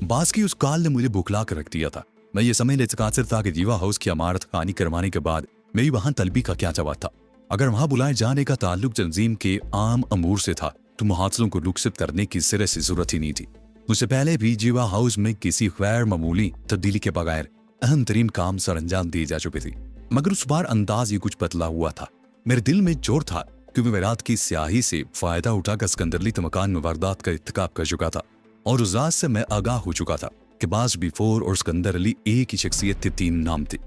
बास की उस काल ने मुझे बुखला कर रख दिया था। मैं ये समझ ले कासिर था कि जीवा हाउस की इमारत खानी करवाने के बाद मेरी वहां तलबी का क्या जवाब था। अगर वहां बुलाए जाने का ताल्लुक तंजीम के आम अमूर से था तो मुहासलों को रुखसत करने की सिरे से जरूरत ही नहीं थी। मुझसे पहले भी जीवा हाउस में किसी गैर मामूली तब्दीली के बगैर अहम तरीन काम सर अंजाम दिए जा चुके थे, मगर उस बार अंदाज ही कुछ बदला हुआ था। मेरे दिल में जोर था क्योंकि मैं रात की स्याही से फायदा उठाकर सिकंदरली तो मकान में वारदात का इत्तेकाब कर चुका था और उस रात से मैं आगाह हो चुका था कि बास बिफोर और सिकंदर अली एक ही शख्सियत थे, 3 नाम थे।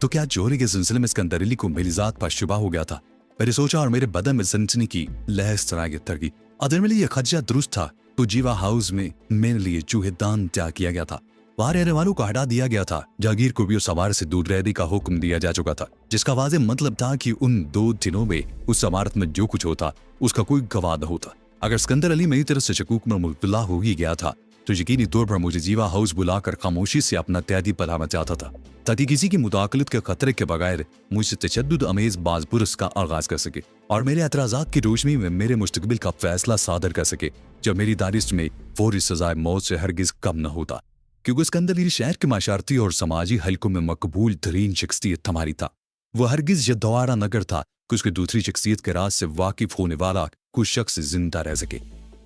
तो क्या चोरी के सिलसिले में सिकंदर अली को मेरी जात पर शुबा हो गया था? मैंने सोचा और मेरे बदन में सनसनी की लहर सराय तर गई। अगर मेरे लिए खदशा दुरुस्त था तो जीवा हाउस में मेरे लिए चूहेदान त्याग किया गया था। वहां रहने वालों को हटा दिया गया था। जागीर को भी उस सवार से दूर रहने का हुक्म दिया जा चुका था, जिसका वाज़ेह मतलब था कि उन 2 दिनों में उस इमारत में जो कुछ होता उसका कोई गवाह न होता। अगर सिकंदर अली मेरी तरफ से शकूक में मुब्तला हो ही गया था तो यकीनी तौर पर मुझे जीवा हाउस बुलाकर खामोशी से अपना तैदी पलाना चाहता था, ताकि किसी की मुदाखलत के खतरे के बगैर मुझसे तशद्दुद अमेज बाज़पुरस का आगाज कर सके और मेरे एतराज़ात की रोशनी में मेरे मुस्तकबिल का फैसला सादर कर सके, जब मेरी दानिश में फौरी सजाए मौत से हरगिज कम न होता। क्योंकि सिकंदर अली शहर के माशारती और समाजी हलकों में मकबूल तरीन शख्सियत हमारी था। वह हरगिज यह दवारा नगर था कि उसकी दूसरी शख्सियत के राज से वाकिफ होने वाला कुछ शख्स जिंदा रह सके।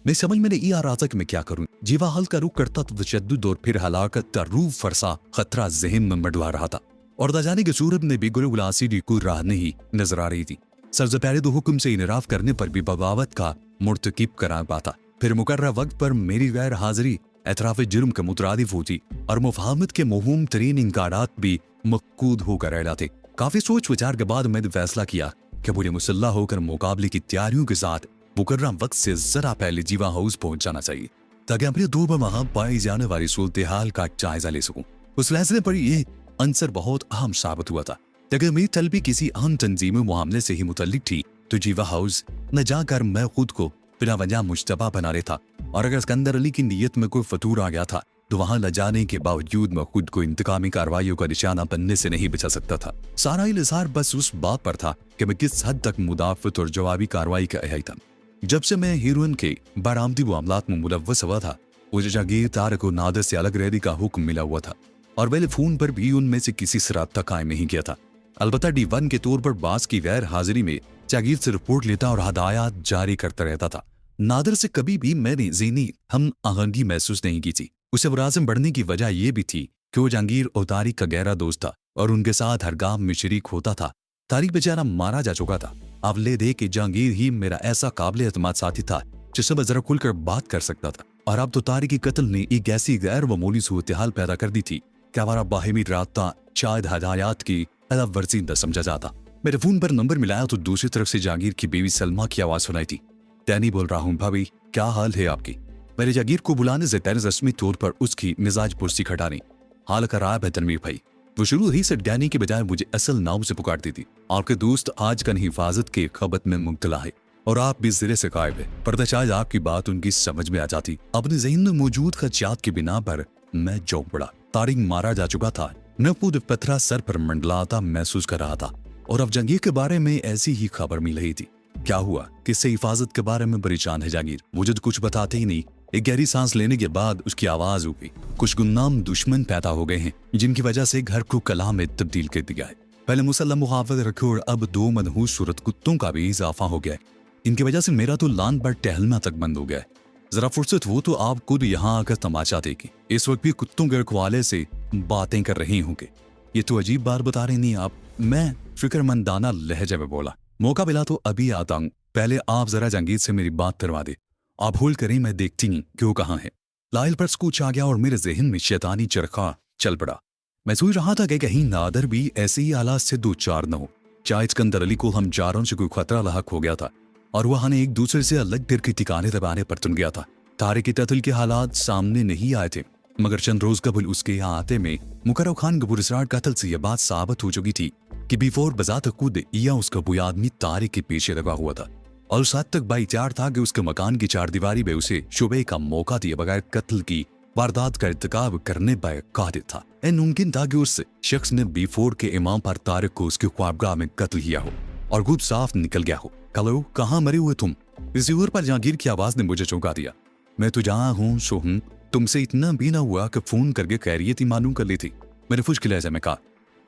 मैं समझ में नहीं आ रहा था कि मैं क्या करूं। जीवा हल का रुख करता तो तशद्दुद और फिर हलाकत का रूफ फरसा खतरा जहन में मंडवा रहा था और दाजानी के सूरत में भी गुलासी की कोई राह नहीं नजर आ रही थी। सबसे पहले तो हुक्म से इनराफ करने पर भी बगावत का मुर्तकिब करा पाता, फिर मुकर्रर वक्त पर मेरी गैर हाजिरी एतराफ जुर्म के मुतरादिफ होती और मुफाहमत के महूम तरीन इंकारात भी मक्कूद होकर रह जाते। काफी सोच विचार के बाद मैंने फैसला किया कि मुझे मुसल्ला होकर मुकाबले की तैयारियों के साथ मुकर्रर वक्त से जरा पहले जीवा हाउस पहुंच जाना चाहिए, ताकि अपने 2 वहां पाई जाने वाली सूरत हाल का जायजा ले सकूं। उस फैसले पर यह अंसर बहुत अहम साबित हुआ था। अगर मेरी तलबी किसी अहम तंजीमी मामले से ही मुतल्लिक थी तो जीवा हाउस न जाकर मैं खुद को बिना वजह मुश्तबा बना लेता, और अगर सिकंदर अली की नीयत में कोई फतूर आ गया था तो वहां न जाने के बावजूद मैं खुद को इंतकामी कार्रवाइयों का निशाना बनने से नहीं बचा सकता था। सारा इल्ज़ार बस उस बात पर था कि मैं किस हद तक मुदाफ़त और जवाबी कार्रवाई का अहल था। जब से मैं हीरोइन के बरामदी मामलात में मुलव्वस हुआ था, मुझे जागीर तारक और नादर से अलग रहने का हुक्म मिला हुआ था और मैंने फोन पर भी उनमें से किसी से राब्ता कायम नहीं किया था। अलबत्ता D1 के तौर पर बास की गैर हाजिरी में जागीर से रिपोर्ट लेता और हदायत जारी करता रहता था। नादर से कभी भी मैंने ज़हनी हम आहंगी महसूस नहीं की थी। उसे मुराज़म बढ़ने की वजह यह भी थी कि वो जहांगीर और तारिक का गहरा दोस्त था और उनके साथ हर काम में शरीक होता था। तारिक बेचारा मारा जा चुका था। अवले दे कि जहांगीर ही मेरा ऐसा काबिल एतमाद साथी था जिससे मैं जरा खुलकर बात कर सकता था, और अब तो तारिक की कत्ल ने एक ऐसी गैर मामूली सूरत हाल पैदा कर दी थी कि हमारा बाहिमी राब्ता शायद हदायत की अदब वर्जी न समझा जाता। मेरे फोन पर नंबर मिलाया तो दूसरी तरफ से जहांगीर की बीवी सलमा की आवाज सुनाई थी। टैनी बोल रहा हूँ भाभी, क्या हाल है आपकी? मेरे जागीर को बुलाने से टैनी रस्मी तौर पर उसकी मिजाज पुरसी खटानी। हाल खराब है तनवीर भाई। वो शुरू ही से डैनी के बजाय मुझे असल नाम से पुकारती थी। आपके दोस्त आजकल हिफाजत के खबत में मुब्तला है और आप भी सिरे से गायब है, पर शायद आपकी बात उनकी समझ में आ जाती। अपने ज़हन में मौजूद खदशात की बिना पर मैं चौंक पड़ा। तारिक मारा जा चुका था। न खुद पथरा सर पर मंडलाता महसूस कर रहा था और अब जहांगीर के बारे में ऐसी ही खबर मिल रही थी। क्या हुआ? किससे हिफाजत के बारे में परेशान है जहांगीर? मुझे तो कुछ बताते ही नहीं। एक गहरी सांस लेने के बाद उसकी आवाज हो गई। कुछ गुमनाम दुश्मन पैदा हो गए हैं जिनकी वजह से घर को कला में तब्दील कर दिया है। पहले मुसल्लम मुहाफिज रखे और अब 2 मनहूस सूरत कुत्तों का भी इजाफा हो गया है। इनकी वजह से मेरा तो लान पर टहलना तक बंद हो गया है। जरा फुर्सत हो तो आप खुद यहाँ आकर तमाशा देखें। इस वक्त भी कुत्तों के रखवाले से बातें कर रही होंगे। ये तो अजीब बात बता रही नहीं आप। मैं फिक्रमंदाना लहजे में बोला, मौका मिला तो अभी आता हूँ, पहले आप जरा जहांगीर से मेरी बात करवा दे। आप होल्ड करें, मैं देखती हूँ कि वो कहाँ है। लाइल पर कुछ आ गया और मेरे जहन में शैतानी चरखा चल पड़ा। मैं सोच रहा था कि कहीं नादर भी ऐसे ही हालात से 2-4 न हो। चाहे सिकंदर अली को हम चारों से कोई खतरा लाहक हो गया था और वहां ने एक दूसरे से अलग दिल के ठिकाने दबाने पर तुन गया था। तारिक के कत्ल के हालात सामने नहीं आए थे, मगर चंद रोज कबल उसके यहाँ आते में मुकर्रम खान के पुरस्कार कत्ल से यह बात साबित हो चुकी थी कि बिफोर बजात खुद या उसका कोई आदमी तारिक के पीछे लगा हुआ था और उस हद तक बाईचार था कि उसके मकान की चारदीवारी में उसे शुबे का मौका दिए बगैर कत्ल की वारदात का इर्तिकाब करने पर कादिर था। मुमकिन था कि उस शख्स ने बिफोर के इमाम पर तारिक को उसके ख्वाबगाह में कत्ल किया हो और खुद साफ निकल गया हो। कलो, कहाँ मरे हुए तुम? रिसीवर पर जहांगीर की आवाज ने मुझे चौंका दिया। मैं तो जहाँ हूँ सो हूँ, तुमसे इतना भी ना हुआ कि फोन करके खैरियत ही मालूम कर ली थी। मैंने फुश्क लहजा में कहा,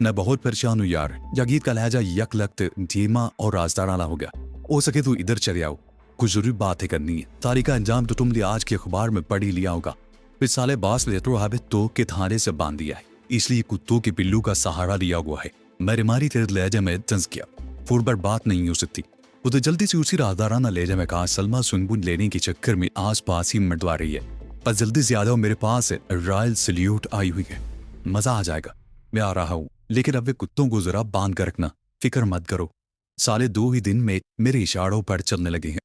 मैं बहुत परेशान हूँ यार। जागीर का लहजा यक लख्त धीमा और राजदाराना हो गया। हो सके तो इधर चले आओ, कुछ जरूरी बातें करनी है। तारीख का अंजाम तो तुमने आज के अखबार में पढ़ ही लिया होगा। फिर साले बास लेटो हाबे तो के थाने से बांध दिया है, इसलिए कुत्तों के पिल्लू का सहारा लिया हुआ है। मेरे मारी तेरे लहजे में तंज किया, फुरबर बात नहीं हो सकती। उधर जल्दी से उसी राजदाराना लहजे में कहा, सलमा सुनबुन लेने के चक्कर में आस पास ही मंडवा रही है, पर जल्दी से आ जाओ, मेरे पास रॉयल सल्यूट आई हुई है, मजा आ जाएगा। मैं आ रहा हूँ, लेकिन अब वे कुत्तों को जरा बांध कर रखना, फिक्र मत करो। साले 2 ही दिन में मेरे इशारों पर चलने लगे हैं।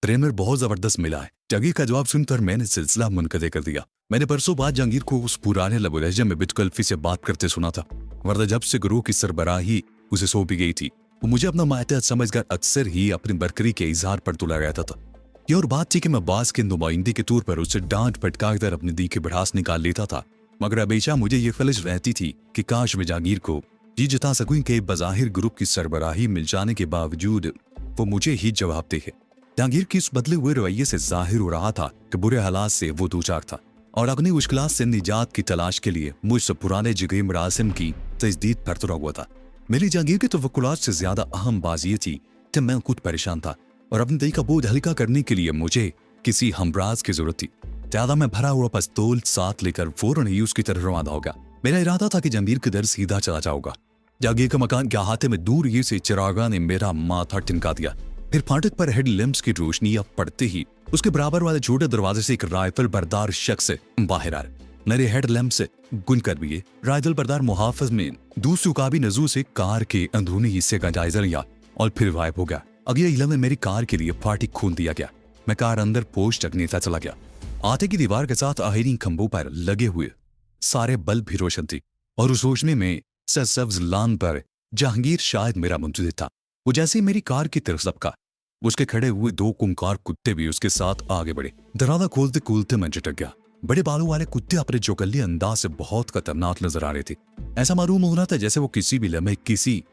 ट्रेनर बहुत जबरदस्त मिला है। जहांगीर का जवाब सुनकर मैंने सिलसिला मुनक़ते कर दिया। मैंने परसों बाद जहांगीर को उस पुराने लबो लहजे में बिटकल्फी से बात करते सुना था, वरना जब से गुरु की सरबराही उसे सौंपी गई थी, वो मुझे अपना मातहत समझकर अक्सर ही अपनी बरकरी के इजहार पर तुला रहता था। ये और बात थी कि मैं बास के नुमाइंदे के तौर पर उससे डांट फटकार अपनी दी की भड़ास निकाल लेता था, मगर हमेशा मुझे ये ख्वाहिश रहती थी कि काश मैं जहांगीर को जी जता सकूं कि बज़ाहिर ग्रुप की सरबराही मिल जाने के बावजूद वो मुझे ही जवाब दे है। जहांगीर की इस बदले हुए रवैये से जाहिर हो रहा था कि बुरे हालात से वो दूचार था और अपनी मुश्किलात से निजात की तलाश के लिए मुझसे पुराने जिगरी मरासिम की तजदीद पर तुला हुआ था। मेरी जहांगीर की तवक्कुलात से ज्यादा अहम बात ये थी कि मैं खुद परेशान था और अपने दिल का बोझ हल्का करने के लिए मुझे किसी हमराज की जरूरत थी। ज्यादा मैं भरा हुआ पिस्तौल साथ लेकर फौरन ही उसकी तरफ रवाना होगा। मेरा इरादा था कि जहांगीर के दर सीधा चला जाऊंगा। जहांगीर का मकान के अहाते में दूर ही से चिरागा ने मेरा माथा टिनका दिया। फिर फाटक पर हेड लैंप्स की रोशनी अब पड़ते ही उसके बराबर वाले छोटे दरवाजे से एक राइफल बरदार शख्स बाहर आ रहा। मेरे हेड लैंप से गुन कर भी राइफल बरदार मुहाफिज में दूसरी काबी नजू से कार के अंदरूनी हिस्से का जायजा लिया और फिर गायब हो गया। अगले इलम में मेरी कार के लिए पार्टी खोल दिया गया। मैं कार अंदर पोस्ट रखने सा चला गया। आटे की दीवार के साथ आहिरी खंभों पर लगे हुए सारे बल्ब भी रोशन थी और उस रोशनी में सब्ज लान पर जहांगीर शायद मेरा मुंतजिर था। वो जैसे मेरी कार की तरफ सबका, उसके खड़े हुए 2 खूंखार कुत्ते भी उसके साथ आगे बढ़े। दरवाजा खोलते खोलते मैं झटक गया। बड़े बालों वाले कुत्ते अपने चौकल्ले अंदाज से बहुत खतरनाक नजर आ रहे थे। ऐसा मालूम हो रहा था जैसे वो किसी भी लम्हे किसी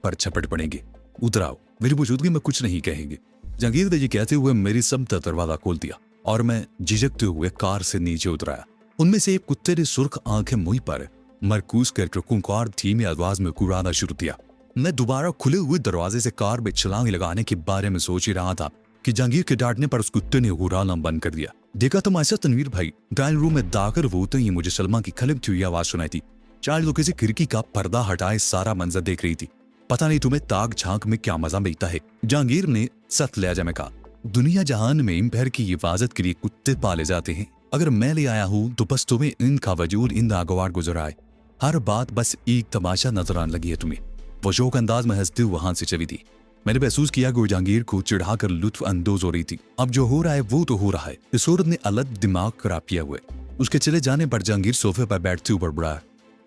पर झपट पड़ेंगे। उधर आओ, मेरी मौजूदगी में कुछ नहीं कहेंगे। जहांगीर ने ये कहते हुए मेरी समत दरवाजा खोल दिया और मैं झिझकते हुए कार से नीचे उतराया। उनमें से एक कुत्ते ने सुर्ख आंखें मुंह पर मरकूज कर खूंखार धीमी आवाज में कुराना शुरू किया। मैं दोबारा खुले हुए दरवाजे से कार में छलांग लगाने के बारे में सोच ही रहा था कि जहांगीर के डांटने पर उस कुत्ते ने हुराना बंद कर दिया। देखा तो ऐसा तनवीर भाई ड्राइंग रूम में दाखिल होते ही मुझे सलमा की खलबती हुई आवाज सुनाई थी। चार लोग किसी खिड़की का पर्दा हटाए सारा मंजर देख रही थी। पता नहीं तुम्हें ताक झांक में क्या मजा मिलता है, जहांगीर ने सख्त लहजा में कहा। दुनिया जहान में इम्पैर की हिफाजत के लिए कुत्ते पाले जाते हैं। अगर मैं ले आया हूँ तो बस तुम्हें इनका वजूद इन नागवार गुजर आए। हर बात बस एक तमाशा नजर आने लगी है तुम्हें। वो शौक अंदाज में हंसते हुए वहां से चली थी। मैंने महसूस किया कि वो जहांगीर को चिढ़ाकर लुत्फ अंदोज हो रही थी। अब जो हो रहा है वो तो हो रहा है। इस औरत ने अलग दिमाग खराब किया हुआ है। उसके चले जाने पर जहांगीर सोफे पर बैठते ऊपर बढ़ा।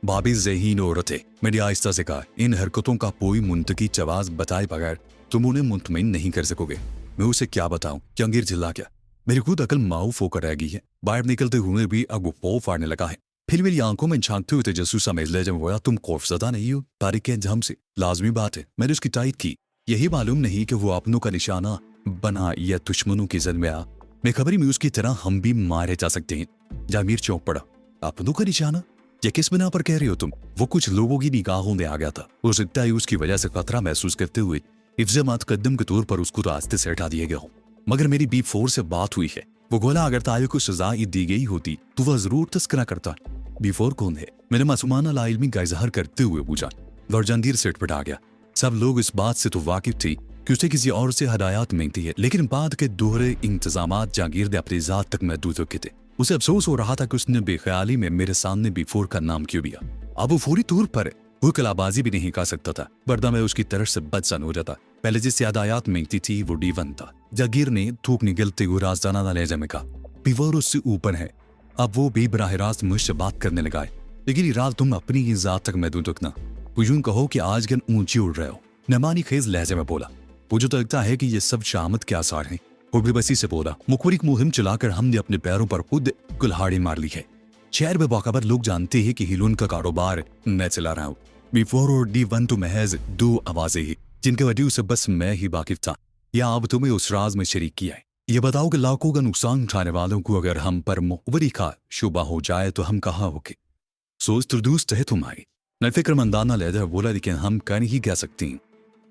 भाभी ज़हीन औरत है, मैंने आहिस्ता से कहा। इन हरकतों का कोई मुंतकी जवाब बताए बगैर तुम उन्हें मुतमईन नहीं कर सकोगे। मैं उसे क्या बताऊं? जहांगीर चिल्ला गया। मेरी खुद अकल माऊफ होकर रह गई है। बाहर निकलते हुए भी अब वो पौ फाड़ने लगा है। फिर मेरी आंखों में झांकते हुए तेजस्वी समझ ले जब बोला, तुम खौफजदा नहीं हो तारीख के अंजाम से? लाजमी बात है, मैंने उसकी तायद की। यही मालूम नहीं कि वो अपनों का निशाना बना या दुश्मनों की जद में आ। मैं खबरी में उसकी तरह हम भी मारे जा सकते हैं। जहांगीर चौंक पड़ा। अपनों का निशाना? ये किस बिना पर कह रही हो तुम? वो कुछ लोगों की निगाहों में आ गया था। हो सकता है उसकी वजह से खतरा महसूस करते हुए इफ्जमात कदम के तौर पर उसको रास्ते से हटा दिए गए हो। मगर मेरी B4 से बात हुई है। वो गोला अगर ताये को सजा दी गई होती तो वह जरूर तस्करा करता। B4 कौन है? मैंने मासूमाना लाइल्मी का इजहार करते हुए पूछा। और जहांगीर सेट पटा गया। सब लोग इस बात से तो वाकिफ थे कि उसे किसी और से हदायत मिलती है, लेकिन बाद के दोहरे इंतजामात जहांगीर ने अपनी जात तक महदूद रखे थे। उसे अफसोस हो रहा था कि उसने बेख्याली में मेरे सामने B4 का नाम क्यों लिया। अब वो फौरी तौर पर वो कलाबाजी भी नहीं कर सकता था, वरना मैं उसकी तरफ से बदसन हो जाता। पहले जिससे हदायत मिलती थी वो D1 था। जहांगीर ने थूक निगलते हुए राजदाना लहजे में कहा। B4 उससे ऊपर है। अब वो भी बराह रास्त मुझसे बात करने लगा है। लेकिन रात तुम अपनी ही जात तक महदूद रखना। यूं कहो कि आज गन ऊंची उड़ रहे हो। नमानी खेज लहजे में बोला। मुझे तो लगता है कि ये सब शामत के आसार हैं। और बेबसी से बोला, मुखबरी मुहिम चलाकर हमने अपने पैरों पर खुद कुल्हाड़ी मार ली है। शहर में बाखबर लोग जानते हैं कि हिलून का कारोबार मैं चला रहा हूँ। B4 और D1 तो महज 2 आवाजें ही, जिनके वजह से बस मैं ही वाकिफ था। या अब तुम्हें उस राज में शरीक किया है। ये बताओ कि लाखों का नुकसान उठाने वालों को अगर हम पर मुखबरी का शुबा हो जाए तो हम कहाँ होके? सोच तो दुरुस्त है तुम्हारी, न फिक्रमंदाना लहजा बोला, लेकिन हम कर ही कह सकती हैं।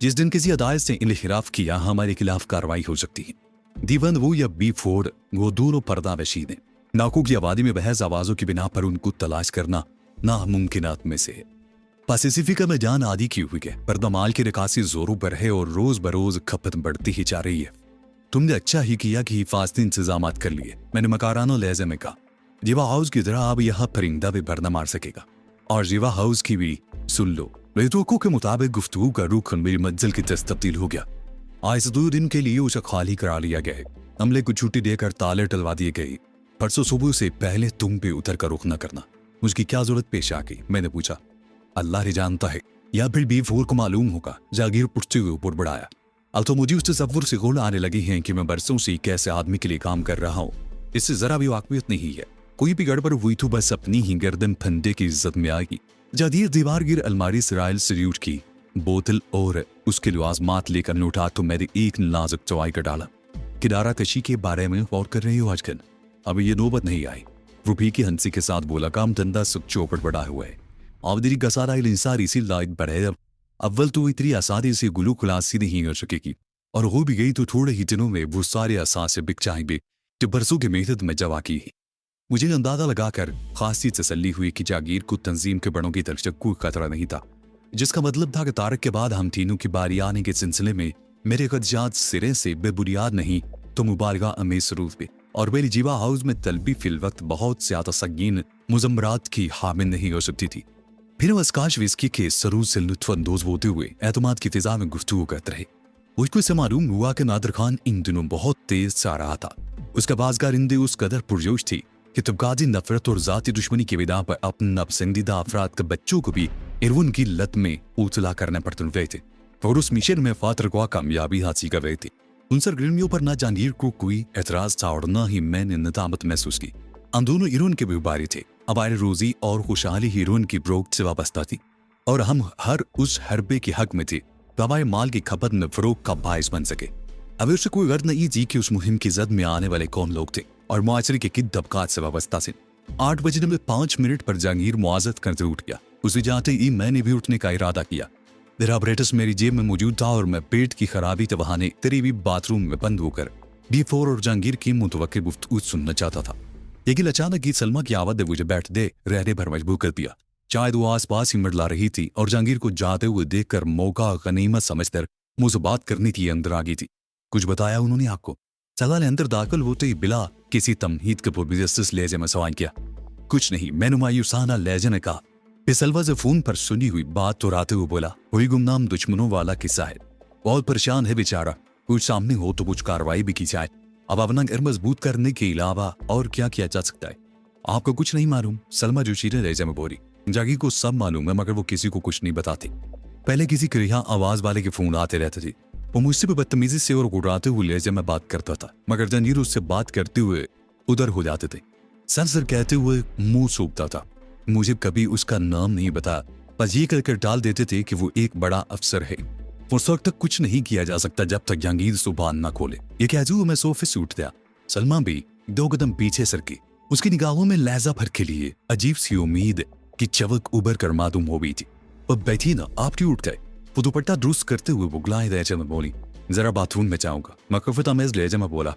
जिस दिन किसी अदालत से इनहिराफ किया हमारे खिलाफ कार्रवाई हो सकती है। दीवान वो या B4 वो दोनों पर्दा वशीद हैं। नाकों की आबादी में बहस आवाजों की बिना पर उनको तलाश करना नामुमकिनात में से है। पैसिफिका में जान आदि की हुई है, पर्दा माल की निकासी जोरों पर है और रोज बरोज खपत बढ़ती ही जा रही है। तुमने अच्छा ही किया कि हिफाजती इंतजाम कर लिए, मैंने मकाराना लहजे में कहा। जीवा हाउस की तरह अब यह परिंदा भी भर न मार सकेगा। और जीवा हाउस की भी सुन लो, रेतों के मुताबिक गुफ्तगू का रुख मेरी मंजिल की तरफ तब्दील हो गया। आज से 2 दिन के लिए उसे खाली करा लिया गया है। अमले को छुट्टी देकर ताले टलवा दिए गए। परसों सुबह से पहले तुम पे उतर कर रुख न करना। उसकी क्या जरूरत पेश आ गई, मैंने पूछा। अल्लाह ही जानता है, या फिर B4 को मालूम होगा। जागीर पुछते हुए ऊपर बढ़ाया। अब तो मुझे उस तसव्वुर से गोल आने लगी हैं कि मैं बरसों से कैसे आदमी के लिए काम कर रहा हूँ। इससे जरा भी वाकफियत नहीं है। कोई भी गड़बड़ हुई तो बस अपनी ही गर्दन फंदे की इज्जत में आएगी। जादीर दीवार गिर अलमारी से रॉयल सल्यूट की बोतल और उसके लवाजमात लेकर लौटा तो मैंने एक नाजुक चवाई का डाला। किनारा कशी के बारे में गौर कर रही हो आजकल? अभी ये नौबत नहीं आई। रूपी की हंसी के साथ बोला। काम धंधा सुख चौपट बढ़ा हुआ है। आवदरी का सारा इंसार इसी लायक बढ़े। अब अव्वल तो इतनी आसानी से गुलू खुलासी नहीं हो सकेगी, और हो भी गई तो थोड़े ही दिनों में वो सारे असासे बिक जाएंगे जो बरसों की मेहनत में जवा की है। मुझे अंदाजा लगाकर खासी तसल्ली हुई कि जागीर को तंजीम के बड़ों की तरफ से कोई खतरा नहीं था, जिसका मतलब था कि तारक के बाद हम तीनों की बारी आने के सिलसिले में मेरे खदशात सिरे से बेबुनियाद नहीं तो मुबालगा अमेज स्वरूप पे और मेरी जीवा हाउस में तलबी फिल वक्त बहुत ज्यादा संगीन मुजम्मरात की हामिल नहीं हो सकती थी। फिर वो स्काच विस्की के सरूर से लुत्फानंदोज होते हुए एतमाद की फिजा में गुफ्तगू करते रहे। मुझको से मालूम हुआ कि नादिर खान इन दिनों बहुत तेज चा रहा था। उसका बाजगार इंदे उस कदर पुरजोश थी कि तबकाती नफरत और जाती दुश्मनी की बिना पर अपने नापसंदीदा अफराद के बच्चों को भी इरवन की लत में उतला करने पर तुल रहे थे और उस मिशन में फातरख्वाह कामयाबी हासिल कर रहे थे। उन सरगर्मियों पर न जागीर को कोई एतराज था और न ही मैंने नदामत महसूस की। हम दोनों इरवन के व्यापारी थे। हमारी रोजी और खुशहाली हीरोइन की ब्रोक से वाबस्ता थी और हम हर उस हरबे के हक में थे हमारे माल की खपत में फरोग का बायस बन सके। अब उससे कोई गर्द नहीं थी कि उस मुहिम की जद में आने वाले कौन लोग थे और मुआशरे के किन तबकात से वाबस्ता थे। 8 बजने में 5 मिनट पर जहांगीर मुआजत करते उठ गया। उसे जाते ही मैंने भी उठने का इरादा किया। मेरा ऑपरेटस मेरी जेब में मौजूद था और मैं पेट की खराबी के बहाने करीबी बाथरूम में बंद होकर B4 और जहांगीर की मुतवक्किल गुफ्तगू सुनना चाहता था। लेकिन अचानक ही सलमा की आवाज ने मुझे बैठ दे रहने पर मजबूर कर दिया। शायद वो आसपास ही मंडला रही थी और जहांगीर को जाते हुए देखकर मौका गनीमत समझकर मुझसे बात करनी थी अंदर आ गई थी। कुछ बताया उन्होंने आपको? सलाल अंदर दाखिल होते ही बिला किसी तमहीद के पुरबिजस्स लहजे में सवाल किया। कुछ नहीं, मैंने मायूसाना लहजे ने कहा। फिसलवा से फोन पर सुनी हुई बात दोहराते हुए बोला, कोई गुमनाम दुश्मनों वाला किस्सा है। बहुत परेशान है बेचारा। कुछ सामने हो तो कुछ कार्रवाई भी की जाए। अब अपना घर मजबूत करने के अलावा और क्या किया जा सकता है? आपको कुछ नहीं मालूम? सलमा जोशीरे लहजे में बोली। जागीर को सब मालूम है मगर वो किसी को कुछ नहीं बताती। पहले किसी के यहाँ आवाज वाले के फोन आते रहते थे। वो मुझसे भी बदतमीजी से और गुर्राते हुए लहजे में बात करता था मगर जहांगीर उससे बात करते हुए उधर हो जाते थे। सर सर कहते हुए मुंह सूखता था। मुझे कभी उसका नाम नहीं बताया, बस ये कहकर डाल देते थे कि वो एक बड़ा अफसर है। उस वक्त तक कुछ नहीं किया जा सकता जब तक जहांगीर जुबान न खोले। ये कहते हुए मैं सोफे से उठ गया। सलमा भी 2 कदम पीछे सरकी। उसकी निगाहों में लहजा भर के लिए अजीब सी उम्मीद की चवक उभर कर मालूम हो गई थी। अब बैठी ना, आप क्यों उठ गए? वो दुपट्टा दुरुस्त करते हुए बुगलाए लहजे में बोली, जरा बाथरूम में जाऊंगा। मकफता मेज लहजे में बोला,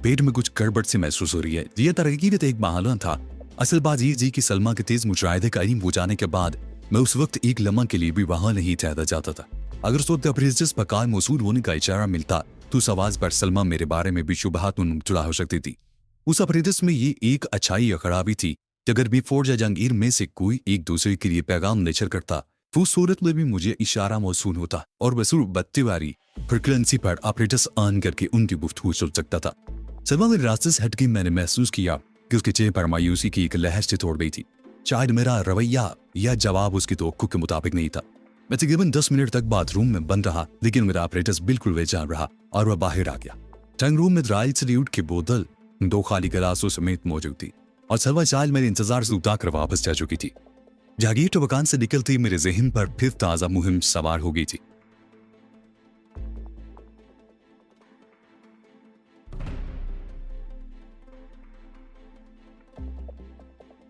पेट में कुछ गड़बड़ से महसूस हो रही है। ये तरक्की का एक बहाना था। असल बात ये जी कि सलमा के तेज मुशाहिदे का इल्म हो जाने के बाद मैं उस वक्त एक लम्हा के लिए भी वहां नहीं ठहरा जाता था। अगर उस वक्त अपरेजिस पर कार मौसूल होने का इशारा मिलता तो उस आवाज पर सलमा मेरे बारे में भी शुबहात मुबतला हो सकती थी। उस अपरेजिस में ये एक अच्छाई या खराबी थी कि अगर B4 या जहांगीर में से कोई एक दूसरे के लिए पैगाम नशर करता तो उस सूरत में भी मुझे इशारा मौसूल होता और बसूर बत्तीवारी फ्रिक्वेंसी पर ऑपरेटर्स ऑन करके उनकी गुफ्तगू सुन सकता था। सलमा मेरे रास्ते से हटके मैंने महसूस किया कि उसके चेहरे पर मायूसी की एक लहर से तोड़ गई थी। शायद मेरा रवैया या जवाब उसकी तवक्कुह के मुताबिक नहीं था। मैं तकरीबन 10 मिनट तक बाथरूम में बंद रहा लेकिन मेरा ऑपरेटर्स बिल्कुल बेजान रहा और वह बाहर आ गया। टंग रूम में रॉयल सल्यूट की बोतल 2 खाली गिलासों समेत मौजूद थी और सलमा चाल मेरे इंतजार से उतार कर वापस जा चुकी थी। जहांगीर टबकान से निकलती मेरे जहन पर फिर ताज़ा मुहिम सवार हो गई थी।